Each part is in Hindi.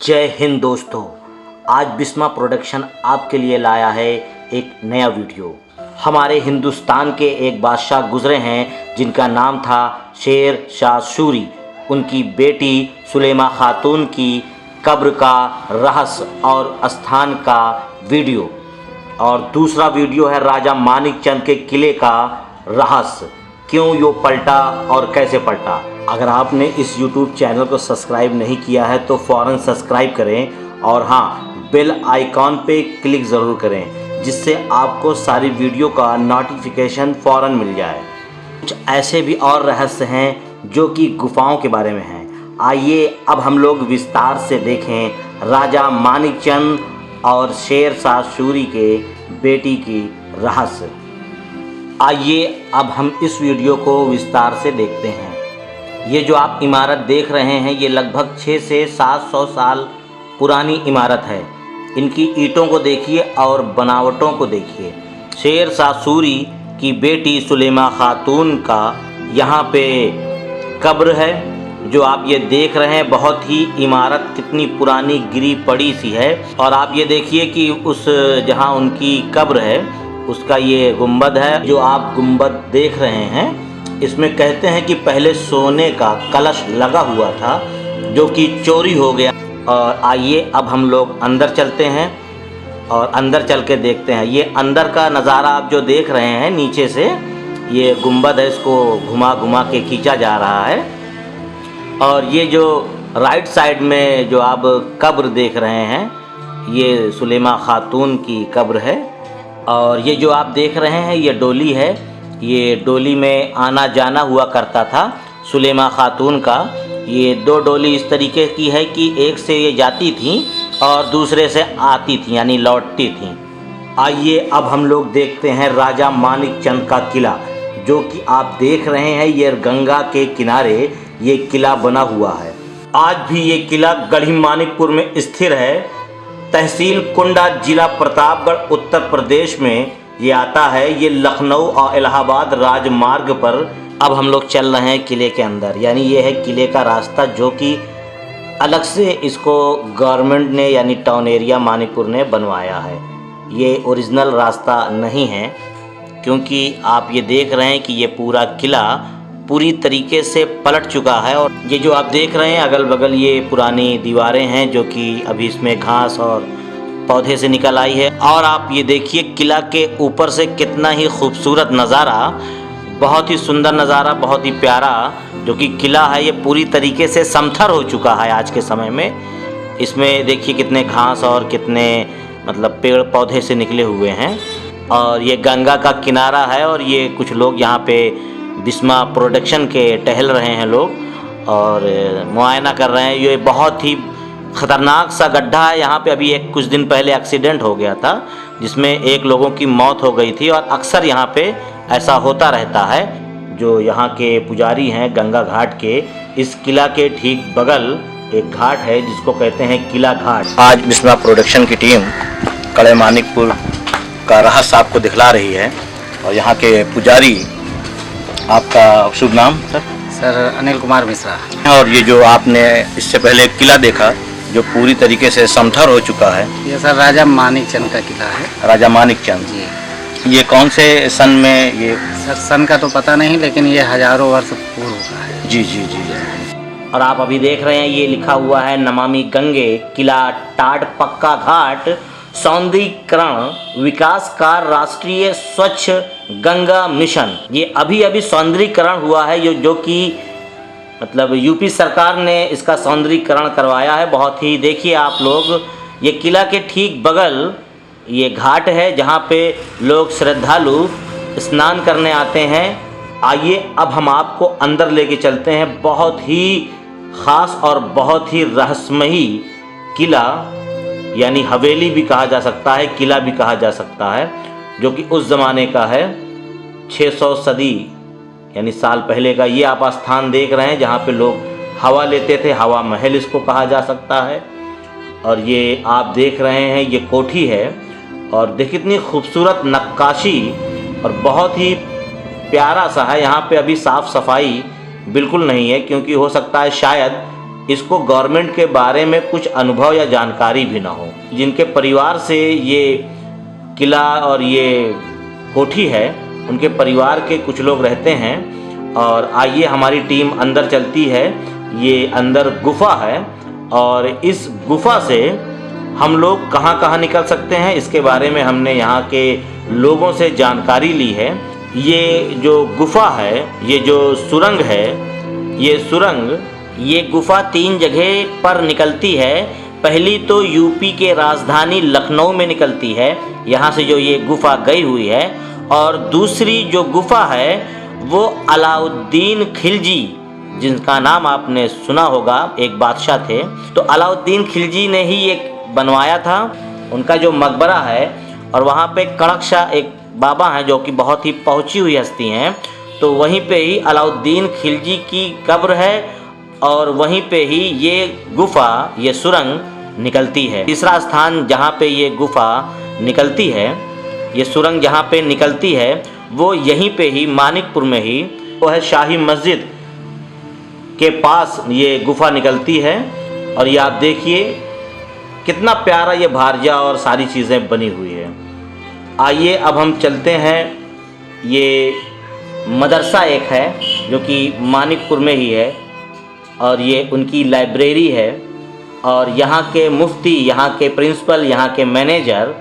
जय हिंद दोस्तों। आज बिस्मा प्रोडक्शन आपके लिए लाया है एक नया वीडियो। हमारे हिंदुस्तान के एक बादशाह गुजरे हैं जिनका नाम था शेर शाह सूरी। उनकी बेटी सुलेमा खातून की कब्र का रहस्य और स्थान का वीडियो, और दूसरा वीडियो है राजा मानिक चंद के किले का रहस्य, क्यों यो पलटा और कैसे पलटा। अगर आपने इस YouTube चैनल को सब्सक्राइब नहीं किया है तो फ़ौरन सब्सक्राइब करें और हाँ, बेल आइकॉन पे क्लिक ज़रूर करें जिससे आपको सारी वीडियो का नोटिफिकेशन फ़ौरन मिल जाए। कुछ ऐसे भी और रहस्य हैं जो कि गुफाओं के बारे में हैं। आइए अब हम लोग विस्तार से देखें राजा मानिक चंद और शेर शाह सूरी के बेटी की रहस्य। आइए अब हम इस वीडियो को विस्तार से देखते हैं। ये जो आप इमारत देख रहे हैं ये लगभग 600 से 700 साल पुरानी इमारत है। इनकी ईंटों को देखिए और बनावटों को देखिए। शेर शाह सूरी की बेटी सुलेमा खातून का यहाँ पे कब्र है जो आप ये देख रहे हैं। बहुत ही इमारत कितनी पुरानी गिरी पड़ी सी है। और आप ये देखिए कि उस जहाँ उनकी कब्र है उसका ये गुंबद है जो आप गुंबद देख रहे हैं। इसमें कहते हैं कि पहले सोने का कलश लगा हुआ था जो कि चोरी हो गया। और आइए अब हम लोग अंदर चलते हैं और अंदर चल के देखते हैं। ये अंदर का नज़ारा आप जो देख रहे हैं नीचे से, ये गुंबद है, इसको घुमा घुमा के खींचा जा रहा है। और ये जो राइट साइड में जो आप कब्र देख रहे हैं ये सुलेमा खातून की कब्र है। और ये जो आप देख रहे हैं ये डोली है। ये डोली में आना जाना हुआ करता था सुलेमा खातून का। ये दो डोली इस तरीके की है कि एक से ये जाती थी और दूसरे से आती थी, यानी लौटती थी। आइए अब हम लोग देखते हैं राजा मानिक चंद का किला जो कि आप देख रहे हैं। ये गंगा के किनारे ये किला बना हुआ है। आज भी ये किला गढ़ी मानिकपुर में स्थिर है। तहसील कुंडा, जिला प्रतापगढ़, उत्तर प्रदेश में ये आता है। ये लखनऊ और इलाहाबाद राजमार्ग पर अब हम लोग चल रहे हैं किले के अंदर। यानी ये है किले का रास्ता जो कि अलग से इसको गवर्नमेंट ने यानी टाउन एरिया मानिकपुर ने बनवाया है। ये ओरिजिनल रास्ता नहीं है क्योंकि आप ये देख रहे हैं कि ये पूरा किला पूरी तरीके से पलट चुका है। और ये जो आप देख रहे हैं अगल बगल ये पुरानी दीवारें हैं जो कि अभी इसमें घास और पौधे से निकल आई है। और आप ये देखिए किला के ऊपर से कितना ही खूबसूरत नज़ारा, बहुत ही सुंदर नज़ारा, बहुत ही प्यारा जो कि किला है। ये पूरी तरीके से समथर हो चुका है आज के समय में। इसमें देखिए कितने घास और कितने मतलब पेड़ पौधे से निकले हुए हैं। और ये गंगा का किनारा है और ये कुछ लोग यहाँ पे बिस्मा प्रोडक्शन के टहल रहे हैं लोग और मुआयना कर रहे हैं। ये बहुत ही ख़तरनाक सा गड्ढा है। यहाँ पे अभी कुछ दिन पहले एक्सीडेंट हो गया था जिसमें एक लोगों की मौत हो गई थी। और अक्सर यहाँ पे ऐसा होता रहता है। जो यहाँ के पुजारी हैं गंगा घाट के, इस किला के ठीक बगल एक घाट है जिसको कहते हैं किला घाट। आज बिस्मा प्रोडक्शन की टीम कड़े मानिकपुर का रहस्य आपको दिखला रही है। और यहाँ के पुजारी, आपका शुभ नाम सर? सर अनिल कुमार मिश्रा। और ये जो आपने इससे पहले किला देखा जो पूरी तरीके से समथर हो चुका है, ये सर राजा मानिक चंद का किला है। राजा मानिक चंद जी। ये कौन से सन में ये? सर सन का तो पता नहीं लेकिन ये हजारों वर्ष पूर्व का है। जी जी जी। और आप अभी देख रहे हैं ये लिखा हुआ है नमामि गंगे, किला टाट पक्का घाट, सौंदर्यीकरण विकास का राष्ट्रीय स्वच्छ गंगा मिशन। ये अभी अभी सौंदर्यीकरण हुआ है जो कि मतलब यूपी सरकार ने इसका सौंदर्यीकरण करवाया है। बहुत ही देखिए आप लोग, ये किला के ठीक बगल ये घाट है जहाँ पे लोग श्रद्धालु स्नान करने आते हैं। आइए अब हम आपको अंदर लेके चलते हैं। बहुत ही ख़ास और बहुत ही रहस्यमयी किला, यानी हवेली भी कहा जा सकता है, किला भी कहा जा सकता है, जो कि उस ज़माने का है। 600 सदी यानी साल पहले का ये आप स्थान देख रहे हैं जहाँ पे लोग हवा लेते थे। हवा महल इसको कहा जा सकता है। और ये आप देख रहे हैं ये कोठी है और देखिए कितनी खूबसूरत नक्काशी और बहुत ही प्यारा सा है। यहाँ पे अभी साफ़ सफाई बिल्कुल नहीं है क्योंकि हो सकता है शायद इसको गवर्नमेंट के बारे में कुछ अनुभव या जानकारी भी ना हो, जिनके परिवार से ये किला और ये कोठी है, उनके परिवार के कुछ लोग रहते हैं। और आइए हमारी टीम अंदर चलती है। ये अंदर गुफा है और इस गुफा से हम लोग कहाँ कहाँ निकल सकते हैं, इसके बारे में हमने यहाँ के लोगों से जानकारी ली है। ये जो गुफा है, ये जो सुरंग है, ये गुफा 3 जगह पर निकलती है। पहली तो यूपी के राजधानी लखनऊ में निकलती है, यहाँ से जो ये गुफा गई हुई है। और दूसरी जो गुफा है वो अलाउद्दीन खिलजी, जिनका नाम आपने सुना होगा, एक बादशाह थे, तो अलाउद्दीन खिलजी ने ही एक बनवाया था। उनका जो मकबरा है और वहाँ पे कड़क शाह एक बाबा हैं जो कि बहुत ही पहुँची हुई हस्ती हैं, तो वहीं पे ही अलाउद्दीन खिलजी की कब्र है और वहीं पे ही ये गुफा, ये सुरंग निकलती है। तीसरा स्थान जहाँ पे ये गुफा निकलती है, ये सुरंग जहाँ पे निकलती है, वो यहीं पे ही मानिकपुर में ही वो है शाही मस्जिद के पास ये गुफा निकलती है। और ये आप देखिए कितना प्यारा ये भारजा और सारी चीज़ें बनी हुई है। आइए अब हम चलते हैं। ये मदरसा एक है जो कि मानिकपुर में ही है और ये उनकी लाइब्रेरी है। और यहाँ के मुफ्ती, यहाँ के प्रिंसिपल, यहाँ के मैनेजर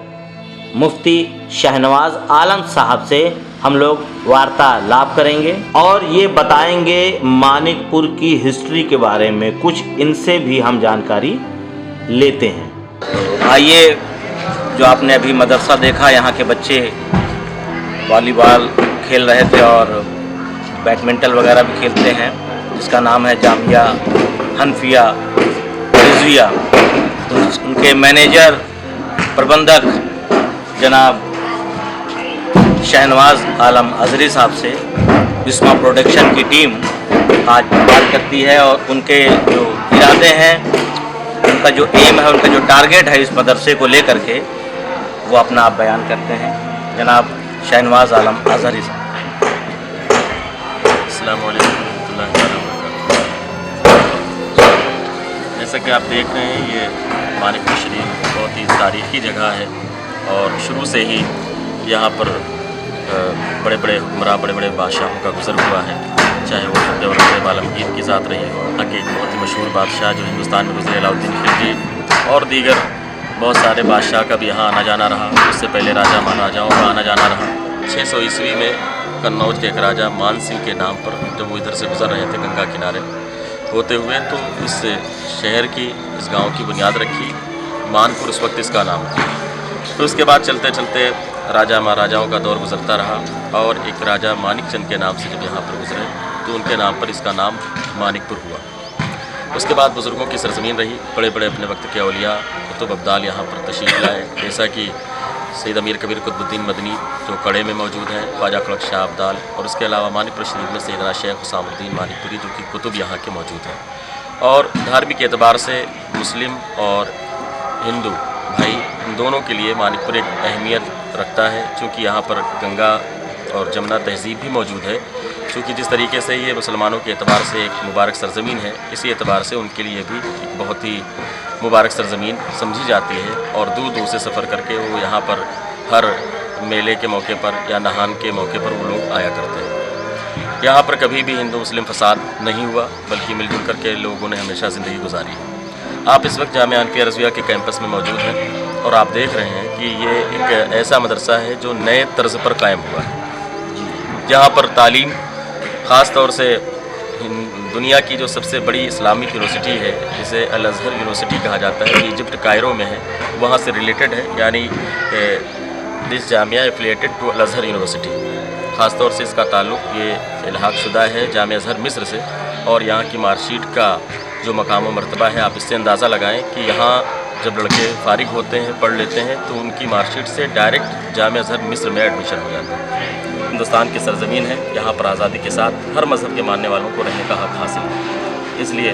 मुफ्ती शहनवाज आलम साहब से हम लोग वार्तालाप करेंगे और ये बताएंगे मानिकपुर की हिस्ट्री के बारे में, कुछ इनसे भी हम जानकारी लेते हैं। आइए, जो आपने अभी मदरसा देखा, यहाँ के बच्चे वॉलीबॉल खेल रहे थे और बैडमिंटन वगैरह भी खेलते हैं, जिसका नाम है जामिया हनफिया रिजविया। उनके मैनेजर प्रबंधक जनाब शहनवाज आलम अजहरी साहब से बिस्मा प्रोडक्शन की टीम आज बात करती है और उनके जो इरादे हैं, उनका जो एम है, उनका जो टारगेट है इस मदरसे को लेकर के, वो अपना आप बयान करते हैं। जनाब शहनवाज आलम अजहरी साहब। अस्सलामु अलैकुम रहमतुल्लाहि व बरकातहू। जैसा कि आप देख रहे हैं, ये मानिकपुर शरीफ बहुत ही तारीख़ी जगह है और शुरू से ही यहाँ पर बड़े बड़े हुक्मरान, बड़े बड़े बादशाहों का गुजर हुआ है, चाहे वो दौलत आलमगीर की ज़ात रही हो, यहाँ के बहुत ही मशहूर बादशाह जो हिंदुस्तान में गुजरे अलाउद्दीन खिलजी, और दीगर बहुत सारे बादशाह का भी यहाँ आना जाना रहा। उससे पहले राजा महाराजाओं का आना जाना रहा। 600 ईस्वी में कन्नौज के एक राजा मान सिंह के नाम पर जब वो इधर से गुजर रहे थे गंगा किनारे होते हुए, तो इस शहर की, इस गांव की बुनियाद रखी। मानपुर उस वक्त इसका नाम था। तो उसके बाद चलते चलते राजा महाराजाओं का दौर गुजरता रहा और एक राजा मानिक चंद के नाम से जब यहाँ पर गुजरे तो उनके नाम पर इसका नाम मानिकपुर हुआ। उसके बाद बुज़ुर्गों की सरज़मीन रही। बड़े बड़े अपने वक्त के औलिया, कुतुब अब्दाल यहाँ पर तशरीफ़ लाए, जैसा कि सैयद अमीर कबीर कुतुबुद्दीन मदनी जो कड़े में मौजूद हैं, ख्वाजा कड़क शाह अब्दाल, और उसके अलावा मानिकपुर शरीफ में सैयदना शेख हुसामुद्दीन मानिकपुरी जो कि कुतुब यहाँ के मौजूद हैं। और धार्मिक एतबार से मुस्लिम और हिंदू भाई, इन दोनों के लिए मानिकपुर एक अहमियत रखता है, चूँकि यहाँ पर गंगा और जमुना तहज़ीब भी मौजूद है। चूँकि जिस तरीके से ये मुसलमानों के एतबार से एक मुबारक सरज़मीन है, इसी एतबार से उनके लिए भी एक बहुत ही मुबारक सरज़मीन समझी जाती है और दूर दूर से सफ़र करके वो यहाँ पर हर मेले के मौके पर या नहान के मौके पर वो लोग आया करते हैं। यहाँ पर कभी भी हिंदू मुस्लिम फसाद नहीं हुआ, बल्कि मिलजुल करके लोगों ने हमेशा ज़िंदगी गुजारी। आप इस वक्त जामिया हनफिया रिज़विया के कैंपस में मौजूद हैं और आप देख रहे हैं कि ये एक ऐसा मदरसा है जो नए तर्ज पर कायम हुआ है, जहाँ पर तालीम ख़ास तौर से दुनिया की जो सबसे बड़ी इस्लामिक यूनिवर्सिटी है, जिसे अल अज़हर यूनिवर्सिटी कहा जाता है, इजिप्ट कायरो में है, वहाँ से रिलेटेड है। यानी this jamia affiliated to Al Azhar University. ख़ास तौर से इसका ताल्लुक़ ये इल्हाक़ शुदा है जामिया अज़हर मिस्र से। और यहाँ की मार्कशीट का जो मकाम व मर्तबा है, आप इससे अंदाज़ा लगाएं कि यहाँ जब लड़के फ़ारिग होते हैं, पढ़ लेते हैं, तो उनकी मार्कशीट से डायरेक्ट जामिया अज़हर मिस्र में एडमिशन हो जाता है। हिंदुस्तान की सरज़मीन है, यहाँ पर आज़ादी के साथ हर मज़हब के मानने वालों को रहने का हक़ हासिल है। इसलिए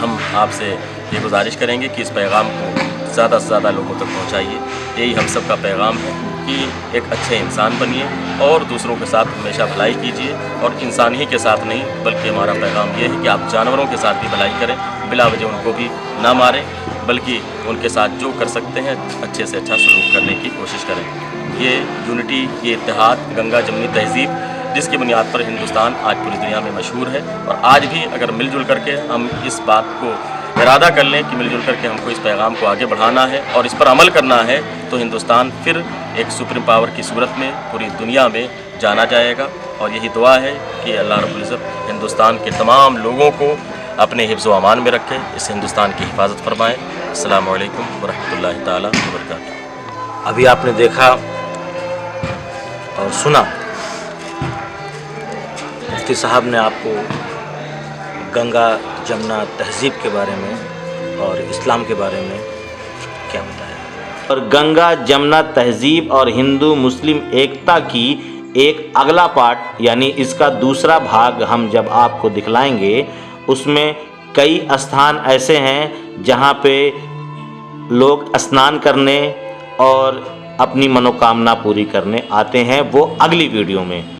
हम आपसे ये गुजारिश करेंगे कि इस पैगाम को ज़्यादा से ज़्यादा लोगों तक पहुँचाइए। यही हम सब का पैगाम है। कि एक अच्छे इंसान बनिए और दूसरों के साथ हमेशा भलाई कीजिए, और इंसान ही के साथ नहीं बल्कि हमारा पैगाम ये है कि आप जानवरों के साथ भी भलाई करें, बिला वजह उनको भी ना मारें, बल्कि उनके साथ जो कर सकते हैं अच्छे से अच्छा सलूक करने की कोशिश करें। ये यूनिटी, ये इत्तेहाद, गंगा जमनी तहज़ीब, जिसकी बुनियाद पर हिंदुस्तान आज पूरी दुनिया में मशहूर है। और आज भी अगर मिलजुल करके हम इस बात को इरादा कर लें कि मिलजुल करके हमको इस पैगाम को आगे बढ़ाना है और इस पर अमल करना है, तो हिंदुस्तान फिर एक सुप्रीम पावर की सूरत में पूरी दुनिया में जाना जाएगा। और यही दुआ है कि अल्लाह रब्बुल इज़्ज़त हिंदुस्तान के तमाम लोगों को अपने हिफ्ज़ व अमान में रखे, इस हिंदुस्तान की हिफाजत फरमाएँ। अस्सलामु अलैकुम व रहमतुल्लाहि ताला व बरकातुहू। अभी आपने देखा और सुना, मुफ्ती साहब ने आपको गंगा जमुना तहज़ीब के बारे में और इस्लाम के बारे में क्या बताया। और गंगा जमुना तहज़ीब और हिंदू मुस्लिम एकता की एक अगला पार्ट यानी इसका दूसरा भाग हम जब आपको दिखलाएंगे, उसमें कई स्थान ऐसे हैं जहाँ पे लोग स्नान करने और अपनी मनोकामना पूरी करने आते हैं, वो अगली वीडियो में।